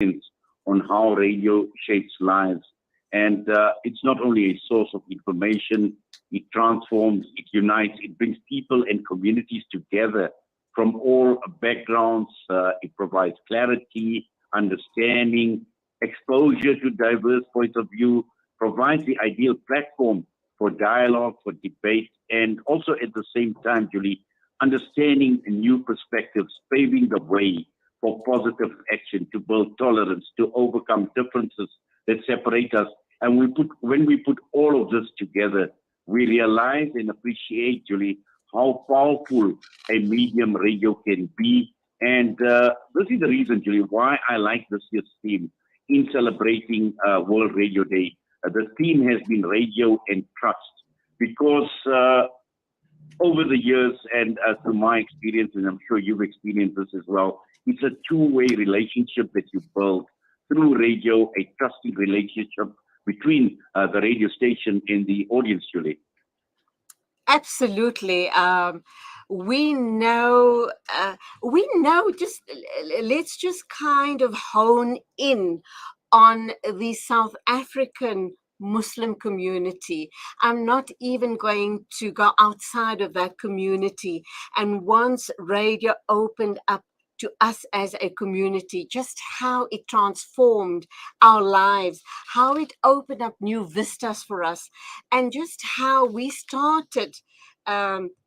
on how radio shapes lives. And it's not only a source of information, it transforms, it unites, it brings people and communities together from all backgrounds. It provides clarity, understanding, exposure to diverse points of view, provides the ideal platform for dialogue, for debate, and also at the same time, Julie, understanding new perspectives, paving the way for positive action, to build tolerance, to overcome differences that separate us. And when we put all of this together, we realize and appreciate, Julie, how powerful a medium radio can be. And this is the reason, Julie, why I like this year's theme in celebrating World Radio Day. The theme has been radio and trust, because over the years and through my experience, and I'm sure you've experienced this as well, it's a two-way relationship that you build through radio, a trusting relationship between the radio station and the audience, Julie. Absolutely. We know, just let's just kind of hone in on the South African Muslim community. I'm not even going to go outside of that community. And once radio opened up to us as a community, just how it transformed our lives, how it opened up new vistas for us, and just how we started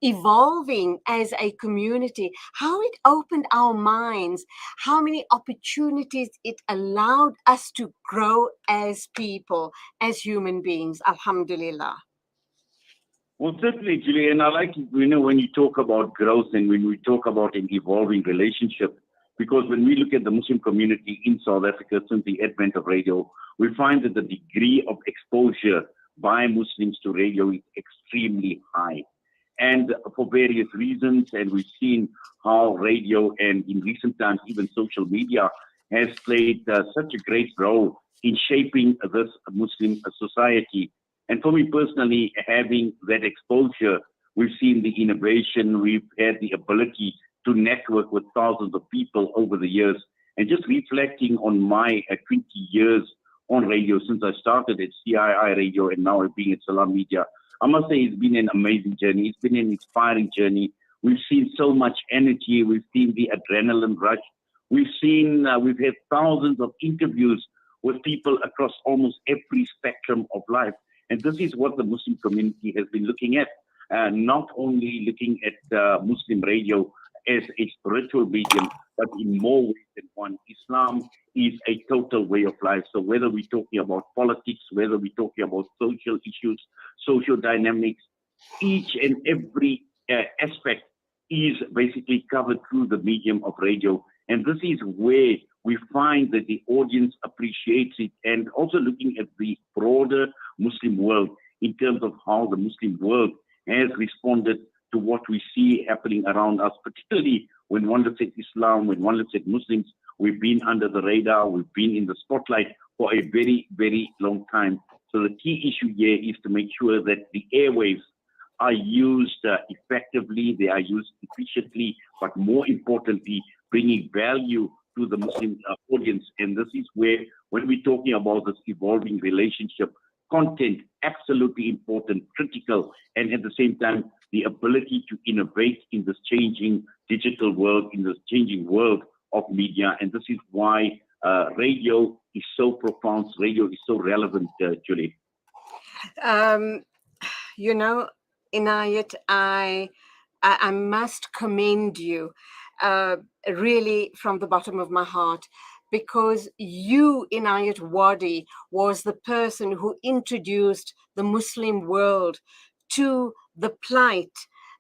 evolving as a community, how it opened our minds, how many opportunities it allowed us to grow as people, as human beings. Alhamdulillah. Well, certainly, Julie, and I like, when you talk about growth and when we talk about an evolving relationship, because when we look at the Muslim community in South Africa since the advent of radio, we find that the degree of exposure by Muslims to radio is extremely high. And for various reasons, and we've seen how radio and in recent times, even social media has played such a great role in shaping this Muslim society. And for me personally, having that exposure, we've seen the innovation, we've had the ability to network with thousands of people over the years. And just reflecting on my 20 years on radio since I started at CII Radio and now being at Salam Media, I must say it's been an amazing journey. It's been an inspiring journey. We've seen so much energy. We've seen the adrenaline rush. We've had thousands of interviews with people across almost every spectrum of life. And this is what the Muslim community has been looking at, not only looking at Muslim radio as a spiritual medium, but in more ways than one. Islam is a total way of life. So whether we're talking about politics, whether we're talking about social issues, social dynamics, each and every aspect is basically covered through the medium of radio. And this is where we find that the audience appreciates it, and also looking at the broader Muslim world in terms of how the Muslim world has responded to what we see happening around us, particularly when one looks at Islam, when one looks at Muslims. We've been under the radar, we've been in the spotlight for a very, very long time. So the key issue here is to make sure that the airwaves are used effectively, they are used efficiently, but more importantly, bringing value to the Muslim audience. And this is where, when we're talking about this evolving relationship, content, absolutely important, critical, and at the same time, the ability to innovate in this changing digital world, in this changing world of media. And this is why radio is so profound, radio is so relevant, Julie. Inayet, I must commend you really from the bottom of my heart, because you, Inayet Wadee, was the person who introduced the Muslim world to the plight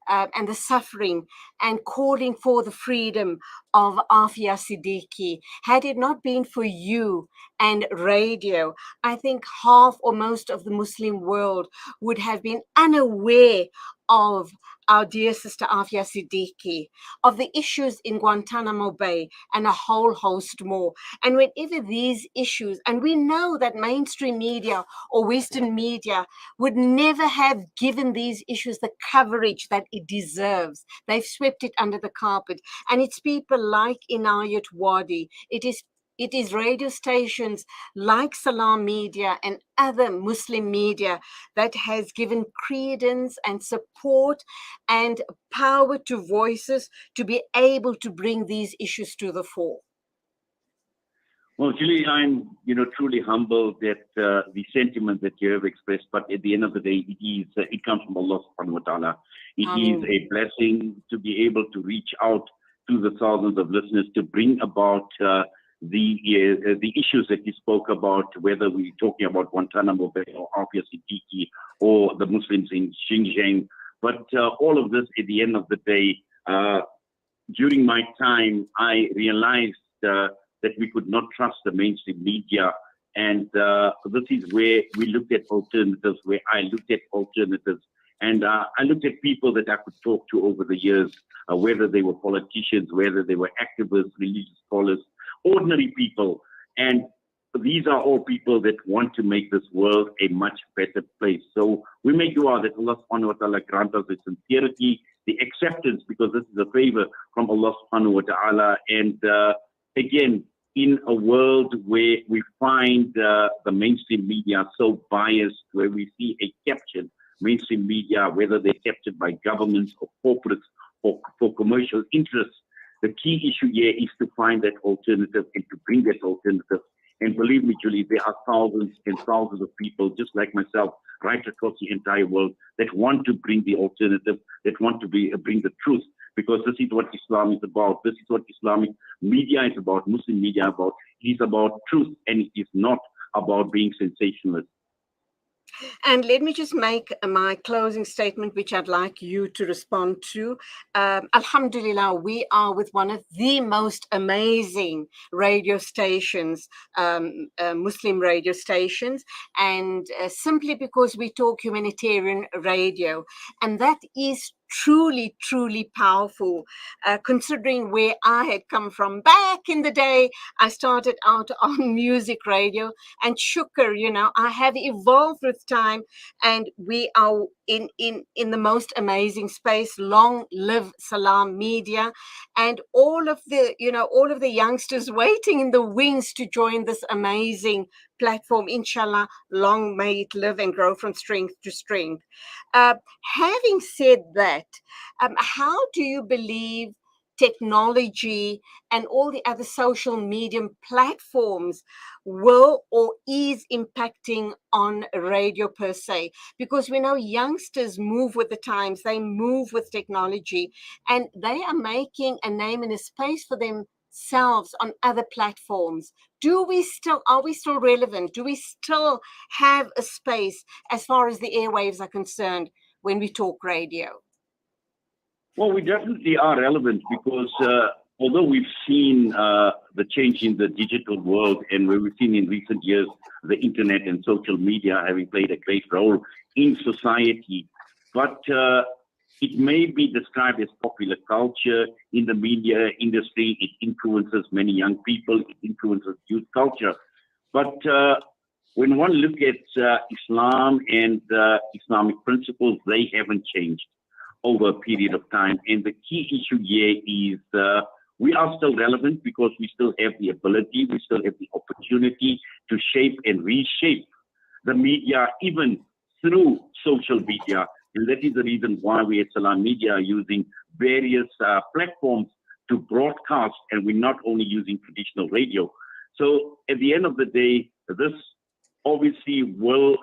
and the suffering and calling for the freedom of Afia Siddiqui. Had it not been for you and radio, I think half or most of the Muslim world would have been unaware of our dear sister Afia Siddiqui, of the issues in Guantanamo Bay, and a whole host more. And whenever these issues, and we know that mainstream media or Western media would never have given these issues the coverage that it deserves. They've swept it under the carpet. And it's people like Inayet Wadee. It is It is radio stations like Salam Media and other Muslim media that has given credence and support and power to voices to be able to bring these issues to the fore. Well, Julie, I'm, truly humbled that the sentiment that you have expressed, but at the end of the day, it comes from Allah subhanahu wa ta'ala. It is a blessing to be able to reach out to the thousands of listeners to bring about the issues that you spoke about, whether we're talking about Guantanamo Bay or Afia Siddiqui or the Muslims in Xinjiang. But all of this, at the end of the day, during my time, I realized that we could not trust the mainstream media. And this is where we looked at alternatives, where I looked at alternatives. And I looked at people that I could talk to over the years, whether they were politicians, whether they were activists, religious scholars, ordinary people. And these are all people that want to make this world a much better place. So we make dua that Allah subhanahu wa ta'ala grant us the sincerity, the acceptance, because this is a favor from Allah subhanahu wa ta'ala. And again, in a world where we find the mainstream media so biased, where we see a captured mainstream media, whether they're captured by governments or corporates or for commercial interests, the key issue here is to find that alternative and to bring that alternative. And believe me, Julie, there are thousands and thousands of people just like myself right across the entire world that want to bring the alternative, that want to bring the truth. Because this is what Islam is about. This is what Islamic media is about, Muslim media about. It is about truth, and it is not about being sensationalist. And let me just make my closing statement, which I'd like you to respond to. Alhamdulillah, we are with one of the most amazing radio stations, Muslim radio stations, and simply because we talk humanitarian radio, and that is truly, truly powerful, considering where I had come from. Back in the day, I started out on music radio, and shukr, I have evolved with time, and we are in the most amazing space. Long live Salam Media, and all of the youngsters waiting in the wings to join this amazing platform. Inshallah, long may it live and grow from strength to strength. Having said that, how do you believe technology and all the other social media platforms will or is impacting on radio per se? Because we know youngsters move with the times, they move with technology, and they are making a name and a space for themselves on other platforms. Are we still relevant? Do we still have a space as far as the airwaves are concerned when we talk radio? Well, we definitely are relevant because although we've seen the change in the digital world, and where we've seen in recent years the internet and social media having played a great role in society, but it may be described as popular culture in the media industry. It influences many young people. It influences youth culture. But when one looks at Islam and Islamic principles, they haven't changed over a period of time. And the key issue here is we are still relevant because we still have the ability, we still have the opportunity to shape and reshape the media, even through social media. And that is the reason why we at Salam Media are using various platforms to broadcast, and we're not only using traditional radio. So at the end of the day, this obviously will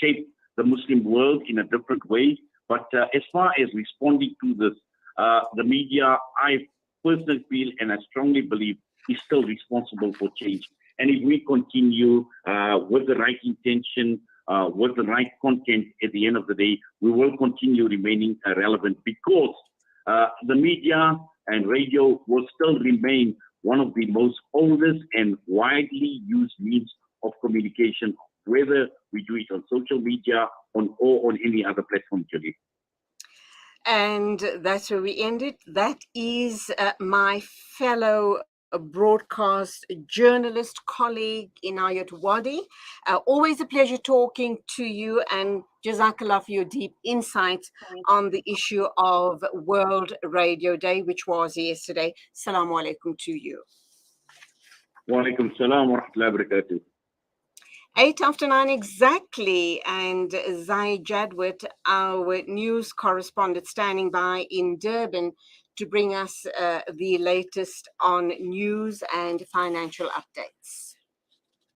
shape the Muslim world in a different way. But as far as responding to this, the media, I personally feel and I strongly believe, is still responsible for change. And if we continue with the right intention, with the right content, at the end of the day, we will continue remaining relevant, because the media and radio will still remain one of the most oldest and widely used means of communication, whether we do it on social media or on any other platform, Julie. And that's where we end it. That is my fellow broadcast journalist colleague, Inayet Wadee. Always a pleasure talking to you, and Jazakallah for your deep insights on the issue of World Radio Day, which was yesterday. Assalamu alaikum to you. Wa alaikum salam wa rahmatullahi wa barakatuh. 8 after 9 exactly. And Zai Jadwit, our news correspondent, standing by in Durban to bring us the latest on news and financial updates.